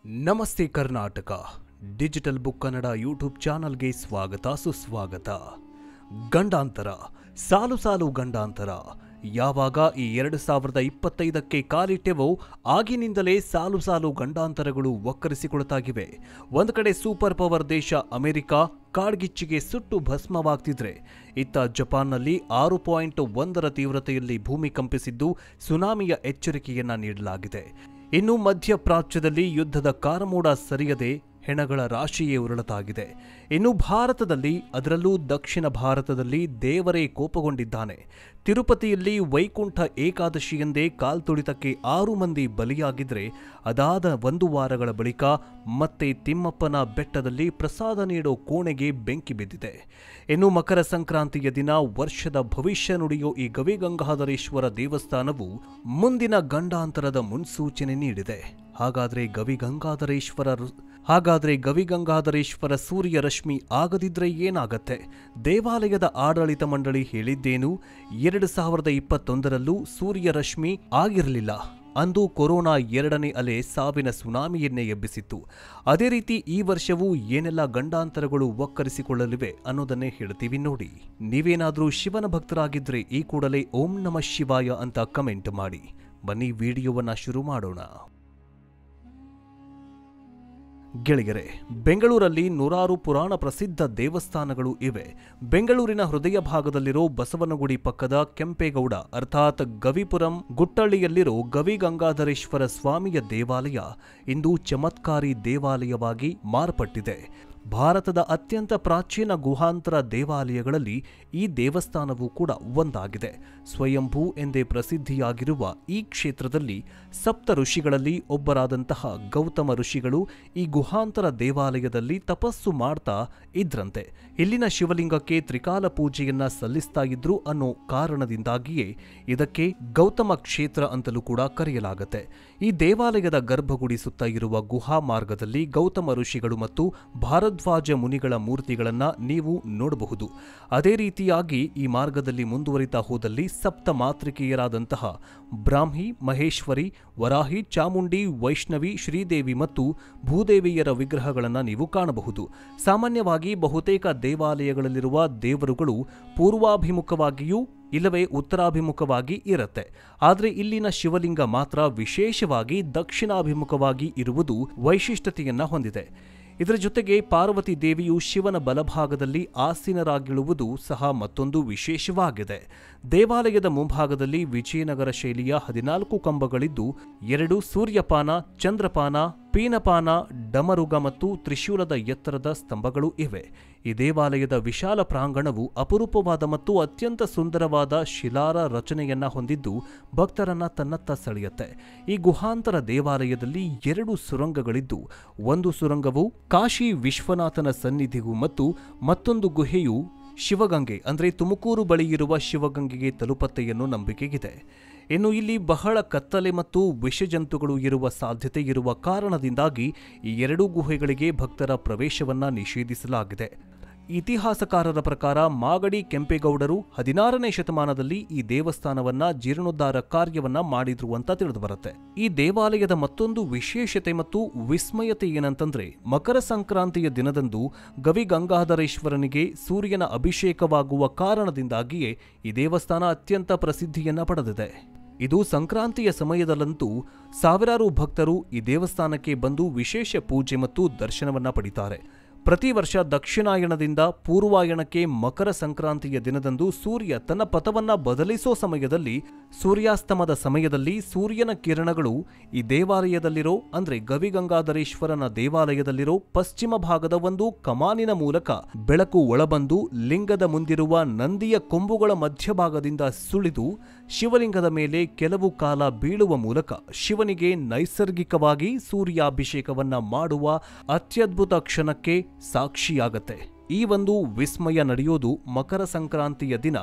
ನಮಸ್ತೆ Karnataka digital book Kannada YouTube ಚಾನಲ್ಗೆ ಸ್ವಾಗತ ಸುಸ್ವಾಗತ. ಗಂಡಾಂತರ, ಸಾಲು ಸಾಲು ಗಂಡಾಂತರ. ಯಾವಾಗ ಈ 2025ಕ್ಕೆ ಕಾಲಿಟ್ಟೆವೋ ಆಗಿನಿಂದಲೇ ಸಾಲು ಸಾಲು ಗಂಡಾಂತರಗಳು ಒಕ್ಕರಿಸಿಕೊಳ್ತಾಗಿವೆ. ಒಂದು ಕಡೆ ಸೂಪರ್ ಪವರ್ ದೇಶ ಅಮೆರಿಕ ಕಾಡ್ಗಿಚ್ಚಿಗೆ ಸುಟ್ಟು ಭಸ್ಮವಾಗ್ತಿದ್ರೆ, ಇತ್ತ ಜಪಾನ್ನಲ್ಲಿ 6.1 ತೀವ್ರತೆಯಲ್ಲಿ ಭೂಮಿ ಕಂಪಿಸಿದ್ದು ಸುನಾಮಿಯ ಎಚ್ಚರಿಕೆಯನ್ನ ನೀಡಲಾಗಿದೆ. ಇನ್ನು ಮಧ್ಯಪ್ರಾಚ್ಯದಲ್ಲಿ ಯುದ್ಧದ ಕಾರಮೋಡ ಸರಿಯದೆ ಹೆಣಗಳ ರಾಶಿಯೇ ಉರುಳತಾಗಿದೆ. ಇನ್ನು ಭಾರತದಲ್ಲಿ, ಅದರಲ್ಲೂ ದಕ್ಷಿಣ ಭಾರತದಲ್ಲಿ ದೇವರೇ ಕೋಪಗೊಂಡಿದ್ದಾನೆ. ತಿರುಪತಿಯಲ್ಲಿ ವೈಕುಂಠ ಏಕಾದಶಿಯಂದೇ ಕಾಲ್ತುಳಿತಕ್ಕೆ 6 ಮಂದಿ ಬಲಿಯಾಗಿದ್ರೆ, ಅದಾದ 1 ವಾರಗಳ ಬಳಿಕ ಮತ್ತೆ ತಿಮ್ಮಪ್ಪನ ಬೆಟ್ಟದಲ್ಲಿ ಪ್ರಸಾದ ನೀಡೋ ಕೋಣೆಗೆ ಬೆಂಕಿ ಬಿದ್ದಿದೆ. ಇನ್ನು ಮಕರ ಸಂಕ್ರಾಂತಿಯ ದಿನ ವರ್ಷದ ಭವಿಷ್ಯ ನುಡಿಯೋ ಈ ಗವಿಗಂಗಾಧರೇಶ್ವರ ದೇವಸ್ಥಾನವು ಮುಂದಿನ ಗಂಡಾಂತರದ ಮುನ್ಸೂಚನೆ ನೀಡಿದೆ. ಹಾಗಾದ್ರೆ ಗವಿಗಂಗಾಧರೇಶ್ವರ ಸೂರ್ಯ ರಶ್ಮಿ ಆಗದಿದ್ರೆ ಏನಾಗತ್ತೆ? ದೇವಾಲಯದ ಆಡಳಿತ ಮಂಡಳಿ ಹೇಳಿದ್ದೇನು? 2021ರಲ್ಲೂ ಸೂರ್ಯ ರಶ್ಮಿ ಆಗಿರಲಿಲ್ಲ. ಅಂದು ಕೊರೋನಾ 2ನೇ ಅಲೆ ಸಾವಿನ ಸುನಾಮಿಯನ್ನೇ ಎಬ್ಬಿಸಿತ್ತು. ಅದೇ ರೀತಿ ಈ ವರ್ಷವೂ ಏನೆಲ್ಲ ಗಂಡಾಂತರಗಳು ಒಕ್ಕರಿಸಿಕೊಳ್ಳಲಿವೆ ಅನ್ನೋದನ್ನೇ ಹೇಳ್ತೀವಿ ನೋಡಿ. ನೀವೇನಾದ್ರೂ ಶಿವನ ಭಕ್ತರಾಗಿದ್ರೆ ಈ ಕೂಡಲೇ ಓಂ ನಮಃ ಶಿವಾಯ ಅಂತ ಕಮೆಂಟ್ ಮಾಡಿ. ಬನ್ನಿ ವಿಡಿಯೋವನ್ನ ಶುರು ಮಾಡೋಣ. ಗೆಳೆಯರೆ, ಬೆಂಗಳೂರಲ್ಲಿ ನೂರಾರು ಪುರಾಣ ಪ್ರಸಿದ್ಧ ದೇವಸ್ಥಾನಗಳು ಇವೆ. ಬೆಂಗಳೂರಿನ ಹೃದಯ ಭಾಗದಲ್ಲಿರೋ ಬಸವನಗುಡಿ ಪಕ್ಕದ ಕೆಂಪೇಗೌಡ ಅರ್ಥಾತ್ ಗವಿಪುರಂ ಗುಟ್ಟಳ್ಳಿಯಲ್ಲಿರೋ ಗವಿಗಂಗಾಧರೇಶ್ವರ ಸ್ವಾಮಿಯ ದೇವಾಲಯ ಇಂದು ಚಮತ್ಕಾರಿ ದೇವಾಲಯವಾಗಿ ಮಾರ್ಪಟ್ಟಿದೆ. ಭಾರತದ ಅತ್ಯಂತ ಪ್ರಾಚೀನ ಗುಹಾಂತರ ದೇವಾಲಯಗಳಲ್ಲಿ ಈ ದೇವಸ್ಥಾನವೂ ಕೂಡ ಒಂದಾಗಿದೆ. ಸ್ವಯಂಭೂ ಎಂದೇ ಪ್ರಸಿದ್ಧಿಯಾಗಿರುವ ಈ ಕ್ಷೇತ್ರದಲ್ಲಿ ಸಪ್ತ ಋಷಿಗಳಲ್ಲಿ ಒಬ್ಬರಾದಂತಹ ಗೌತಮ ಋಷಿಗಳು ಈ ಗುಹಾಂತರ ದೇವಾಲಯದಲ್ಲಿ ತಪಸ್ಸು ಮಾಡ್ತಾ ಇದ್ರಂತೆ. ಇಲ್ಲಿನ ಶಿವಲಿಂಗಕ್ಕೆ ತ್ರಿಕಾಲ ಪೂಜೆಯನ್ನ ಸಲ್ಲಿಸ್ತಾ ಇದ್ರು ಅನ್ನೋ ಕಾರಣದಿಂದಾಗಿಯೇ ಇದಕ್ಕೆ ಗೌತಮ ಕ್ಷೇತ್ರ ಅಂತಲೂ ಕೂಡ ಕರೆಯಲಾಗುತ್ತೆ. ಈ ದೇವಾಲಯದ ಗರ್ಭಗುಡಿ ಸುತ್ತ ಇರುವ ಗುಹಾ ಮಾರ್ಗದಲ್ಲಿ ಗೌತಮ ಋಷಿಗಳು ಮತ್ತು ಭಾರದ್ವಾಜ ಮುನಿಗಳ ಮೂರ್ತಿಗಳನ್ನ ನೀವು ನೋಡಬಹುದು. ಅದೇ ರೀತಿಯಾಗಿ ಈ ಮಾರ್ಗದಲ್ಲಿ ಮುಂದುವರಿತಾ ಹೋದಲ್ಲಿ ಸಪ್ತ ಮಾತೃಕೆಯರಾದಂತಹ ಬ್ರಾಹ್ಮಿ, ಮಹೇಶ್ವರಿ, ವರಾಹಿ, ಚಾಮುಂಡಿ, ವೈಷ್ಣವಿ, ಶ್ರೀದೇವಿ ಮತ್ತು ಭೂದೇವಿಯರ ವಿಗ್ರಹಗಳನ್ನು ನೀವು ಕಾಣಬಹುದು. ಸಾಮಾನ್ಯವಾಗಿ ಬಹುತೇಕ ದೇವಾಲಯಗಳಲ್ಲಿರುವ ದೇವರುಗಳು ಪೂರ್ವಾಭಿಮುಖವಾಗಿಯೂ ಇಲ್ಲವೇ ಉತ್ತರಾಭಿಮುಖವಾಗಿ ಇರುತ್ತೆ. ಆದರೆ ಇಲ್ಲಿನ ಶಿವಲಿಂಗ ಮಾತ್ರ ವಿಶೇಷವಾಗಿ ದಕ್ಷಿಣಾಭಿಮುಖವಾಗಿ ಇರುವುದು ವೈಶಿಷ್ಟ್ಯತೆಯನ್ನ ಹೊಂದಿದೆ. ಇದರ ಜೊತೆಗೆ ಪಾರ್ವತಿ ದೇವಿಯು ಶಿವನ ಬಲಭಾಗದಲ್ಲಿ ಆಸೀನರಾಗಿರುವುದು ಸಹ ಮತ್ತೊಂದು ವಿಶೇಷವಾಗಿದೆ. ದೇವಾಲಯದ ಮುಂಭಾಗದಲ್ಲಿ ವಿಜಯನಗರ ಶೈಲಿಯ 14 ಕಂಬಗಳಿದ್ದು 2 ಸೂರ್ಯಪಾನ, ಚಂದ್ರಪಾನ, ಪೀನಪಾನ, ಡಮರುಗ ಮತ್ತು ತ್ರಿಶೂಲದ ಎತ್ತರದ ಸ್ತಂಭಗಳು ಇವೆ. ಈ ದೇವಾಲಯದ ವಿಶಾಲ ಪ್ರಾಂಗಣವು ಅಪರೂಪವಾದ ಮತ್ತು ಅತ್ಯಂತ ಸುಂದರವಾದ ಶಿಲಾರ ರಚನೆಯನ್ನ ಹೊಂದಿದ್ದು ಭಕ್ತರನ್ನ ತನ್ನತ್ತ ಸೆಳೆಯುತ್ತೆ. ಈ ಗುಹಾಂತರ ದೇವಾಲಯದಲ್ಲಿ 2 ಸುರಂಗಗಳಿದ್ದು, ಒಂದು ಸುರಂಗವು ಕಾಶಿ ವಿಶ್ವನಾಥನ ಸನ್ನಿಧಿಗೂ ಮತ್ತು ಮತ್ತೊಂದು ಗುಹೆಯು ಶಿವಗಂಗೆ ಅಂದರೆ ತುಮಕೂರು ಬಳಿ ಇರುವ ಶಿವಗಂಗೆಗೆ ತಲುಪತ್ತೆ ಎನ್ನುವ ನಂಬಿಕೆಗಿದೆ. ಇನ್ನು ಇಲ್ಲಿ ಬಹಳ ಕತ್ತಲೆ ಮತ್ತು ವಿಷಜಂತುಗಳು ಇರುವ ಸಾಧ್ಯತೆ ಇರುವ ಕಾರಣದಿಂದಾಗಿ ಈ 2 ಗುಹೆಗಳಿಗೆ ಭಕ್ತರ ಪ್ರವೇಶವನ್ನ ನಿಷೇಧಿಸಲಾಗಿದೆ. ಇತಿಹಾಸಕಾರರ ಪ್ರಕಾರ ಮಾಗಡಿ ಕೆಂಪೇಗೌಡರು 16ನೇ ಶತಮಾನದಲ್ಲಿ ಈ ದೇವಸ್ಥಾನವನ್ನ ಜೀರ್ಣೋದ್ಧಾರ ಕಾರ್ಯವನ್ನ ಮಾಡಿದ್ರು ಅಂತ ತಿಳಿದುಬರುತ್ತೆ. ಈ ದೇವಾಲಯದ ಮತ್ತೊಂದು ವಿಶೇಷತೆ ಮತ್ತು ವಿಸ್ಮಯತೆ ಏನಂತಂದ್ರೆ, ಮಕರ ಸಂಕ್ರಾಂತಿಯ ದಿನದಂದು ಗವಿಗಂಗಾಧರೇಶ್ವರನಿಗೆ ಸೂರ್ಯನ ಅಭಿಷೇಕವಾಗುವ ಕಾರಣದಿಂದಾಗಿಯೇ ಈ ದೇವಸ್ಥಾನ ಅತ್ಯಂತ ಪ್ರಸಿದ್ಧಿಯನ್ನ ಪಡೆದಿದೆ. ಇದು ಸಂಕ್ರಾಂತಿಯ ಸಮಯದಲ್ಲಂತೂ ಸಾವಿರಾರು ಭಕ್ತರು ಈ ದೇವಸ್ಥಾನಕ್ಕೆ ಬಂದು ವಿಶೇಷ ಪೂಜೆ ಮತ್ತು ದರ್ಶನವನ್ನ ಪಡಿತಾರೆ. ಪ್ರತಿ ವರ್ಷ ದಕ್ಷಿಣಾಯಣದಿಂದ ಪೂರ್ವಾಯಣಕ್ಕೆ ಮಕರ ಸಂಕ್ರಾಂತಿಯ ದಿನದಂದು ಸೂರ್ಯ ತನ್ನ ಪಥವನ್ನ ಬದಲಿಸೋ ಸಮಯದಲ್ಲಿ, ಸೂರ್ಯಾಸ್ತಮದ ಸಮಯದಲ್ಲಿ ಸೂರ್ಯನ ಕಿರಣಗಳು ಈ ದೇವಾಲಯದಲ್ಲಿರೋ ಅಂದ್ರೆ ಗವಿಗಂಗಾಧರೇಶ್ವರನ ದೇವಾಲಯದಲ್ಲಿರೋ ಪಶ್ಚಿಮ ಭಾಗದ ಒಂದು ಕಮಾನಿನ ಮೂಲಕ ಬೆಳಕು ಒಳಬಂದು ಲಿಂಗದ ಮುಂದಿರುವ ನಂದಿಯ ಕೊಂಬುಗಳ ಮಧ್ಯಭಾಗದಿಂದ ಸುಳಿದು ಶಿವಲಿಂಗದ ಮೇಲೆ ಕೆಲವು ಕಾಲ ಬೀಳುವ ಮೂಲಕ ಶಿವನಿಗೆ ನೈಸರ್ಗಿಕವಾಗಿ ಸೂರ್ಯಾಭಿಷೇಕವನ್ನ ಮಾಡುವ ಅತ್ಯದ್ಭುತ ಕ್ಷಣಕ್ಕೆ ಸಾಕ್ಷಿಯಾಗತ್ತೆ. ಈ ಒಂದು ವಿಸ್ಮಯ ನಡೆಯೋದು ಮಕರ ಸಂಕ್ರಾಂತಿಯ ದಿನ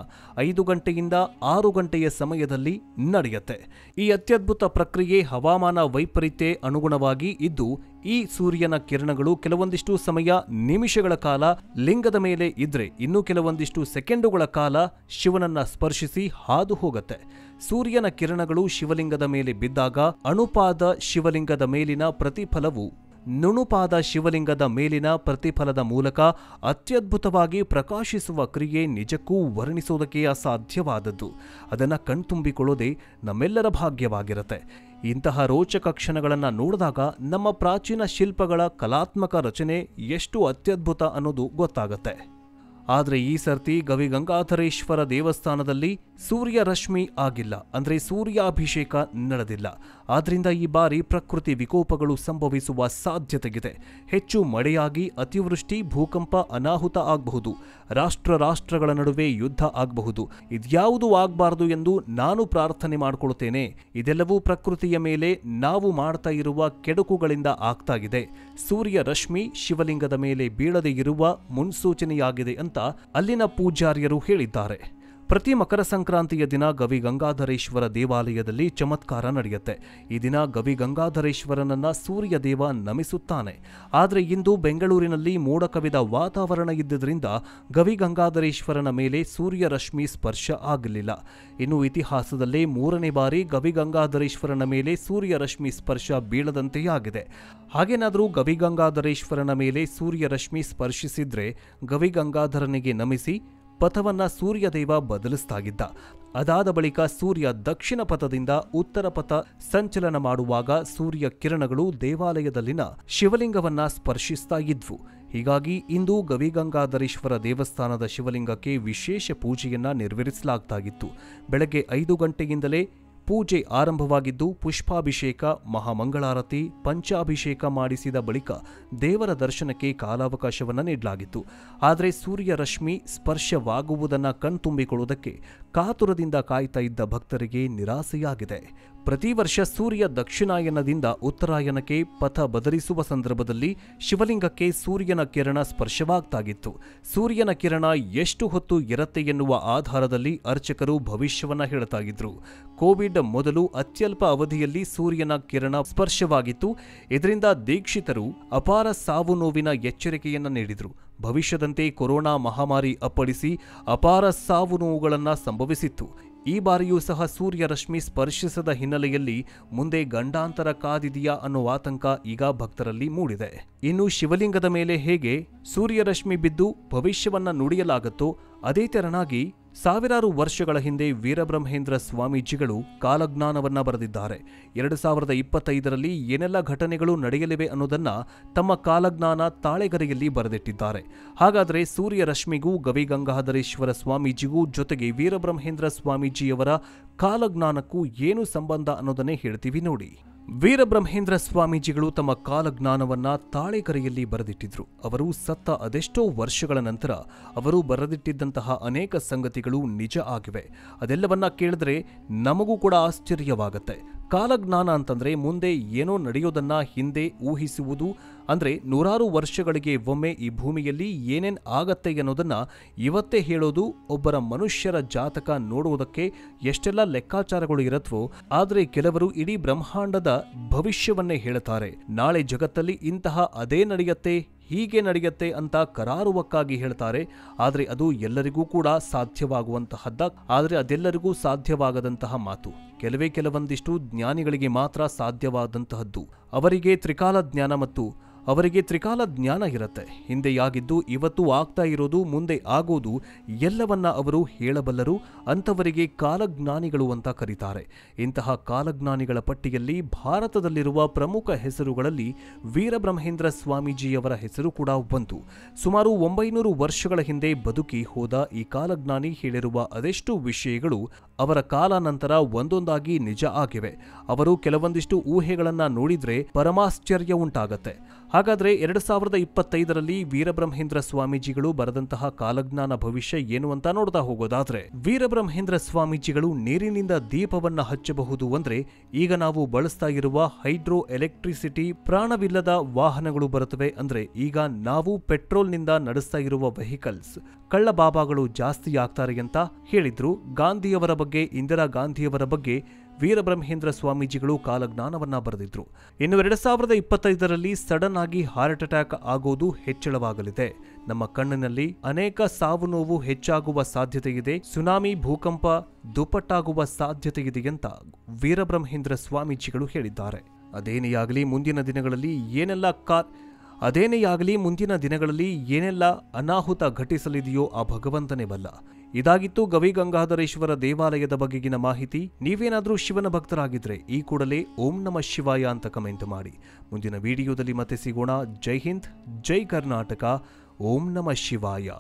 5 ಗಂಟೆಯಿಂದ 6 ಗಂಟೆಯ ಸಮಯದಲ್ಲಿ ನಡೆಯುತ್ತೆ. ಈ ಅತ್ಯದ್ಭುತ ಪ್ರಕ್ರಿಯೆ ಹವಾಮಾನ ವೈಪರೀತ್ಯ ಅನುಗುಣವಾಗಿ ಇದ್ದು, ಈ ಸೂರ್ಯನ ಕಿರಣಗಳು ಕೆಲವೊಂದಿಷ್ಟು ಸಮಯ ನಿಮಿಷಗಳ ಕಾಲ ಲಿಂಗದ ಮೇಲೆ ಇದ್ರೆ, ಇನ್ನು ಕೆಲವೊಂದಿಷ್ಟು ಸೆಕೆಂಡುಗಳ ಕಾಲ ಶಿವನನ್ನ ಸ್ಪರ್ಶಿಸಿ ಹಾದು ಹೋಗುತ್ತೆ. ಸೂರ್ಯನ ಕಿರಣಗಳು ಶಿವಲಿಂಗದ ಮೇಲೆ ಬಿದ್ದಾಗ ಅಣುಪಾದ ಶಿವಲಿಂಗದ ಮೇಲಿನ ಪ್ರತಿಫಲವು ನುಣುಪಾದ ಶಿವಲಿಂಗದ ಮೇಲಿನ ಪ್ರತಿಫಲದ ಮೂಲಕ ಅತ್ಯದ್ಭುತವಾಗಿ ಪ್ರಕಾಶಿಸುವ ಕ್ರಿಯೆ ನಿಜಕ್ಕೂ ವರ್ಣಿಸುವುದಕ್ಕೆ ಅಸಾಧ್ಯವಾದದ್ದು. ಅದನ್ನು ಕಣ್ತುಂಬಿಕೊಳ್ಳೋದೇ ನಮ್ಮೆಲ್ಲರ ಭಾಗ್ಯವಾಗಿರುತ್ತೆ. ಇಂತಹ ರೋಚಕ ಕ್ಷಣಗಳನ್ನು ನೋಡಿದಾಗ ನಮ್ಮ ಪ್ರಾಚೀನ ಶಿಲ್ಪಗಳ ಕಲಾತ್ಮಕ ರಚನೆ ಎಷ್ಟು ಅತ್ಯದ್ಭುತ ಅನ್ನೋದು ಗೊತ್ತಾಗುತ್ತೆ. ಆದರೆ ಈ ಸರ್ತಿ ಗವಿಗಂಗಾಧರೇಶ್ವರ ದೇವಸ್ಥಾನದಲ್ಲಿ ಸೂರ್ಯ ರಶ್ಮಿ ಆಗಿಲ್ಲ, ಅಂದರೆ ಸೂರ್ಯಾಭಿಷೇಕ ನಡೆದಿಲ್ಲ. ಆದ್ರಿಂದ ಈ ಬಾರಿ ಪ್ರಕೃತಿ ವಿಕೋಪಗಳು ಸಂಭವಿಸುವ ಸಾಧ್ಯತೆಗಿದೆ. ಹೆಚ್ಚು ಮಳೆಯಾಗಿ ಅತಿವೃಷ್ಟಿ, ಭೂಕಂಪ, ಅನಾಹುತ ಆಗಬಹುದು. ರಾಷ್ಟ್ರಗಳ ನಡುವೆ ಯುದ್ಧ ಆಗಬಹುದು. ಇದ್ಯಾವುದೂ ಆಗಬಾರದು ಎಂದು ನಾನು ಪ್ರಾರ್ಥನೆ ಮಾಡಿಕೊಳ್ಳುತ್ತೇನೆ. ಇದೆಲ್ಲವೂ ಪ್ರಕೃತಿಯ ಮೇಲೆ ನಾವು ಮಾಡ್ತಾ ಇರುವ ಕೆಡುಕುಗಳಿಂದ ಆಗ್ತಾ ಇದೆ. ಸೂರ್ಯ ರಶ್ಮಿ ಶಿವಲಿಂಗದ ಮೇಲೆ ಬೀಳದೆ ಇರುವ ಮುನ್ಸೂಚನೆಯಾಗಿದೆ ಅಂತ ಅಲ್ಲಿನ ಪೂಜಾರ್ಯರು ಹೇಳಿದ್ದಾರೆ. ಪ್ರತಿ ಮಕರ ಸಂಕ್ರಾಂತಿಯ ದಿನ ಗವಿಗಂಗಾಧರೇಶ್ವರ ದೇವಾಲಯದಲ್ಲಿ ಚಮತ್ಕಾರ ನಡೆಯುತ್ತೆ. ಈ ದಿನ ಗವಿಗಂಗಾಧರೇಶ್ವರನನ್ನ ಸೂರ್ಯ ದೇವ ನಮಿಸುತ್ತಾನೆ. ಆದರೆ ಇಂದು ಬೆಂಗಳೂರಿನಲ್ಲಿ ಮೋಡ ಕವಿದ ವಾತಾವರಣ ಇದ್ದುದರಿಂದ ಗವಿಗಂಗಾಧರೇಶ್ವರನ ಮೇಲೆ ಸೂರ್ಯ ರಶ್ಮಿ ಸ್ಪರ್ಶ ಆಗಲಿಲ್ಲ. ಇನ್ನು ಇತಿಹಾಸದಲ್ಲೇ 3ನೇ ಬಾರಿ ಗವಿಗಂಗಾಧರೇಶ್ವರನ ಮೇಲೆ ಸೂರ್ಯ ರಶ್ಮಿ ಸ್ಪರ್ಶ ಬೀಳದಂತೆಯಾಗಿದೆ. ಹಾಗೇನಾದರೂ ಗವಿಗಂಗಾಧರೇಶ್ವರನ ಮೇಲೆ ಸೂರ್ಯ ರಶ್ಮಿ ಸ್ಪರ್ಶಿಸಿದ್ರೆ ಗವಿಗಂಗಾಧರನಿಗೆ ನಮಿಸಿ ಪಥವನ್ನ ಸೂರ್ಯದೇವ ಬದಲಿಸ್ತಾಗಿದ್ದ. ಅದಾದ ಬಳಿಕ ಸೂರ್ಯ ದಕ್ಷಿಣ ಪಥದಿಂದ ಉತ್ತರ ಪಥ ಸಂಚಲನ ಮಾಡುವಾಗ ಸೂರ್ಯ ಕಿರಣಗಳು ದೇವಾಲಯದಲ್ಲಿನ ಶಿವಲಿಂಗವನ್ನ ಸ್ಪರ್ಶಿಸ್ತಾ ಇದ್ವು. ಹೀಗಾಗಿ ಇಂದು ಗವಿಗಂಗಾಧರೇಶ್ವರ ದೇವಸ್ಥಾನದ ಶಿವಲಿಂಗಕ್ಕೆ ವಿಶೇಷ ಪೂಜೆಯನ್ನ ನೆರವೇರಿಸಲಾಗ್ತಾಗಿತ್ತು. ಬೆಳಗ್ಗೆ 5 ಗಂಟೆಯಿಂದಲೇ ಪೂಜೆ ಆರಂಭವಾಗಿದ್ದು ಪುಷ್ಪಾಭಿಷೇಕ, ಮಹಾಮಂಗಳಾರತಿ, ಪಂಚಾಭಿಷೇಕ ಮಾಡಿಸಿದ ಬಳಿಕ ದೇವರ ದರ್ಶನಕ್ಕೆ ಕಾಲಾವಕಾಶವನ್ನು ನೀಡಲಾಗಿತ್ತು. ಆದರೆ ಸೂರ್ಯ ರಶ್ಮಿ ಸ್ಪರ್ಶವಾಗುವುದನ್ನು ಕಣ್ತುಂಬಿಕೊಳ್ಳುವುದಕ್ಕೆ ಕಾತುರದಿಂದ ಕಾಯ್ತಾ ಇದ್ದ ಭಕ್ತರಿಗೆ ನಿರಾಸೆಯಾಗಿದೆ. ಪ್ರತಿ ವರ್ಷ ಸೂರ್ಯ ದಕ್ಷಿಣಾಯನದಿಂದ ಉತ್ತರಾಯಣಕ್ಕೆ ಪಥ ಬದಲಿಸುವ ಸಂದರ್ಭದಲ್ಲಿ ಶಿವಲಿಂಗಕ್ಕೆ ಸೂರ್ಯನ ಕಿರಣ ಸ್ಪರ್ಶವಾಗ್ತಾಗಿತ್ತು. ಸೂರ್ಯನ ಕಿರಣ ಎಷ್ಟು ಹೊತ್ತು ಇರತ್ತೆ ಎನ್ನುವ ಆಧಾರದಲ್ಲಿ ಅರ್ಚಕರು ಭವಿಷ್ಯವನ್ನ ಹೇಳ್ತಾಗಿದ್ರು. ಕೋವಿಡ್ ಮೊದಲು ಅತ್ಯಲ್ಪ ಅವಧಿಯಲ್ಲಿ ಸೂರ್ಯನ ಕಿರಣ ಸ್ಪರ್ಶವಾಗಿತ್ತು. ಇದರಿಂದ ದೀಕ್ಷಿತರು ಅಪಾರ ಸಾವು ನೋವಿನ ಎಚ್ಚರಿಕೆಯನ್ನ ನೀಡಿದ್ರು. ಭವಿಷ್ಯದಂತೆ ಕೊರೋನಾ ಮಹಾಮಾರಿ ಅಪ್ಪಳಿಸಿ ಅಪಾರ ಸಾವು ನೋವುಗಳನ್ನು ಸಂಭವಿಸಿತ್ತು. ಈ ಬಾರಿಯೂ ಸಹ ಸೂರ್ಯ ರಶ್ಮಿ ಸ್ಪರ್ಶಿಸದ ಹಿನ್ನೆಲೆಯಲ್ಲಿ ಮುಂದೆ ಗಂಡಾಂತರ ಕಾದಿದೆಯಾ ಅನ್ನೋ ಆತಂಕ ಈಗ ಭಕ್ತರಲ್ಲಿ ಮೂಡಿದೆ. ಇನ್ನು ಶಿವಲಿಂಗದ ಮೇಲೆ ಹೇಗೆ ಸೂರ್ಯ ರಶ್ಮಿ ಬಿದ್ದು ಭವಿಷ್ಯವನ್ನ ನುಡಿಯಲಾಗುತ್ತೋ ಅದೇ ತೆರನಾಗಿ ಸಾವಿರಾರು ವರ್ಷಗಳ ಹಿಂದೆ ವೀರಬ್ರಹ್ಮೇಂದ್ರ ಸ್ವಾಮೀಜಿಗಳು ಕಾಲಜ್ಞಾನವನ್ನ ಬರೆದಿದ್ದಾರೆ. 2025ರಲ್ಲಿ ಏನೆಲ್ಲ ಘಟನೆಗಳು ನಡೆಯಲಿವೆ ಅನ್ನೋದನ್ನ ತಮ್ಮ ಕಾಲಜ್ಞಾನ ತಾಳೆಗರೆಯಲ್ಲಿ ಬರೆದಿಟ್ಟಿದ್ದಾರೆ. ಹಾಗಾದರೆ ಸೂರ್ಯ ರಶ್ಮಿಗೂ ಗವಿಗಂಗಾಧರೇಶ್ವರ ಸ್ವಾಮೀಜಿಗೂ ಜೊತೆಗೆ ವೀರಬ್ರಹ್ಮೇಂದ್ರ ಸ್ವಾಮೀಜಿಯವರ ಕಾಲಜ್ಞಾನಕ್ಕೂ ಏನು ಸಂಬಂಧ ಅನ್ನೋದನ್ನೇ ಹೇಳ್ತೀವಿ ನೋಡಿ. ವೀರಬ್ರಹ್ಮೇಂದ್ರ ಸ್ವಾಮೀಜಿಗಳು ತಮ್ಮ ಕಾಲಜ್ಞಾನವನ್ನ ತಾಳೆಗರೆಯಲ್ಲಿ ಬರೆದಿಟ್ಟಿದ್ರು. ಅವರು ಸತ್ತ ಅದೆಷ್ಟೋ ವರ್ಷಗಳ ನಂತರ ಅವರು ಬರೆದಿಟ್ಟಿದ್ದಂತಹ ಅನೇಕ ಸಂಗತಿಗಳು ನಿಜ ಆಗಿವೆ. ಅದೆಲ್ಲವನ್ನ ಕೇಳಿದ್ರೆ ನಮಗೂ ಕೂಡ ಆಶ್ಚರ್ಯವಾಗತ್ತೆ. ಕಾಲಜ್ಞಾನ ಅಂತಂದ್ರೆ ಮುಂದೆ ಏನೋ ನಡೆಯೋದನ್ನ ಹಿಂದೆ ಊಹಿಸುವುದು. ಅಂದ್ರೆ ನೂರಾರು ವರ್ಷಗಳಿಗೆ ಒಮ್ಮೆ ಈ ಭೂಮಿಯಲ್ಲಿ ಏನೇನ್ ಆಗತ್ತೆ ಅನ್ನೋದನ್ನ ಇವತ್ತೇ ಹೇಳೋದು. ಒಬ್ಬರ ಮನುಷ್ಯರ ಜಾತಕ ನೋಡುವುದಕ್ಕೆ ಎಷ್ಟೆಲ್ಲ ಲೆಕ್ಕಾಚಾರಗಳು ಇರತ್ವೋ, ಆದ್ರೆ ಕೆಲವರು ಇಡೀ ಬ್ರಹ್ಮಾಂಡದ ಭವಿಷ್ಯವನ್ನೇ ಹೇಳುತ್ತಾರೆ. ನಾಳೆ ಜಗತ್ತಲ್ಲಿ ಇಂತಹ ಅದೇ ನಡೆಯತ್ತೆ, ಹೀಗೆ ನಡೆಯುತ್ತೆ ಅಂತ ಕರಾರುವಕ್ಕಾಗಿ ಹೇಳ್ತಾರೆ. ಆದರೆ ಅದು ಎಲ್ಲರಿಗೂ ಕೂಡ ಸಾಧ್ಯವಾಗುವಂತಹದ್ದ. ಆದರೆ ಅದೆಲ್ಲರಿಗೂ ಸಾಧ್ಯವಾಗದಂತಹ ಮಾತು. ಕೆಲವೊಂದಿಷ್ಟು ಜ್ಞಾನಿಗಳಿಗೆ ಮಾತ್ರ ಸಾಧ್ಯವಾದಂತಹದ್ದು. ಅವರಿಗೆ ತ್ರಿಕಾಲ ಜ್ಞಾನ ಮತ್ತು ಅವರಿಗೆ ತ್ರಿಕಾಲ ಜ್ಞಾನ ಇರುತ್ತೆ. ಹಿಂದೆಯಾಗಿದ್ದು ಇವತ್ತು ಆಗ್ತಾ ಇರೋದು ಮುಂದೆ ಆಗೋದು ಎಲ್ಲವನ್ನ ಅವರು ಹೇಳಬಲ್ಲರು. ಅಂಥವರಿಗೆ ಕಾಲಜ್ಞಾನಿಗಳು ಅಂತ ಕರೀತಾರೆ. ಇಂತಹ ಕಾಲಜ್ಞಾನಿಗಳ ಪಟ್ಟಿಯಲ್ಲಿ ಭಾರತದಲ್ಲಿರುವ ಪ್ರಮುಖ ಹೆಸರುಗಳಲ್ಲಿ ವೀರಬ್ರಹ್ಮೇಂದ್ರ ಸ್ವಾಮೀಜಿಯವರ ಹೆಸರು ಕೂಡ ಒಂದು. ಸುಮಾರು 900 ವರ್ಷಗಳ ಹಿಂದೆ ಬದುಕಿ ಹೋದ ಈ ಕಾಲಜ್ಞಾನಿ ಹೇಳಿರುವ ಅದೆಷ್ಟು ವಿಷಯಗಳು ಅವರ ಕಾಲಾನಂತರ ಒಂದೊಂದಾಗಿ ನಿಜ ಆಗಿವೆ. ಅವರು ಕೆಲವೊಂದಿಷ್ಟು ಊಹೆಗಳನ್ನ ನೋಡಿದ್ರೆ ಪರಮಾಶ್ಚರ್ಯ ಉಂಟಾಗತ್ತೆ. ಹಾಗಾದ್ರೆ 2025ರಲ್ಲಿ ವೀರಬ್ರಹ್ಮೇಂದ್ರ ಸ್ವಾಮೀಜಿಗಳು ಬರೆದಂತಹ ಕಾಲಜ್ಞಾನ ಭವಿಷ್ಯ ಏನು ಅಂತ ನೋಡ್ತಾ ಹೋಗೋದಾದ್ರೆ, ವೀರಬ್ರಹ್ಮೇಂದ್ರ ಸ್ವಾಮೀಜಿಗಳು ನೀರಿನಿಂದ ದೀಪವನ್ನ ಹಚ್ಚಬಹುದು ಅಂದ್ರೆ ಈಗ ನಾವು ಬಳಸ್ತಾ ಇರುವ ಹೈಡ್ರೋ ಎಲೆಕ್ಟ್ರಿಸಿಟಿ, ಪ್ರಾಣವಿಲ್ಲದ ವಾಹನಗಳು ಬರುತ್ತವೆ ಅಂದ್ರೆ ಈಗ ನಾವು ಪೆಟ್ರೋಲ್ನಿಂದ ನಡೆಸ್ತಾ ಇರುವ ವೆಹಿಕಲ್ಸ್, ಕಳ್ಳಬಾಬಾಗಳು ಜಾಸ್ತಿ ಆಗ್ತಾರೆ ಅಂತ ಹೇಳಿದ್ರು. ಗಾಂಧಿಯವರ ಬಗ್ಗೆ, ಇಂದಿರಾ ಗಾಂಧಿಯವರ ಬಗ್ಗೆ ವೀರಬ್ರಹ್ಮೇಂದ್ರ ಸ್ವಾಮೀಜಿಗಳು ಕಾಲಜ್ಞಾನವನ್ನ ಬರೆದಿದ್ರು. ಇನ್ನು 2025ರಲ್ಲಿ ಸಡನ್ ಆಗಿ ಹಾರ್ಟ್ ಅಟ್ಯಾಕ್ ಆಗೋದು ಹೆಚ್ಚಳವಾಗಲಿದೆ. ನಮ್ಮ ಕಣ್ಣಿನಲ್ಲಿ ಅನೇಕ ಸಾವು ನೋವು ಹೆಚ್ಚಾಗುವ ಸಾಧ್ಯತೆ ಇದೆ. ಸುನಾಮಿ, ಭೂಕಂಪ ದುಪ್ಪಟ್ಟಾಗುವ ಸಾಧ್ಯತೆ ಇದೆ ಅಂತ ವೀರಬ್ರಹ್ಮೇಂದ್ರ ಸ್ವಾಮೀಜಿಗಳು ಹೇಳಿದ್ದಾರೆ. ಅದೇನೇ ಆಗಲಿ ಮುಂದಿನ ದಿನಗಳಲ್ಲಿ ಏನೆಲ್ಲ ಅನಾಹುತ ಘಟಿಸಲಿದೆಯೋ ಆ ಭಗವಂತನೇ ಬಲ್ಲ. ಇದಾಗಿತ್ತು ಗವಿಗಂಗಾಧರೇಶ್ವರ ದೇವಾಲಯದ ಬಗೆಗಿನ ಮಾಹಿತಿ. ನೀವೇನಾದರೂ ಶಿವನ ಭಕ್ತರಾಗಿದ್ರೆ ಈ ಕೂಡಲೇ ಓಂ ನಮಃ ಶಿವಾಯ ಅಂತ ಕಮೆಂಟ್ ಮಾಡಿ. ಮುಂದಿನ ವಿಡಿಯೋದಲ್ಲಿ ಮತ್ತೆ ಸಿಗೋಣ. ಜೈ ಹಿಂದ್, ಜೈ ಕರ್ನಾಟಕ. ಓಂ ನಮಃ ಶಿವಾಯ.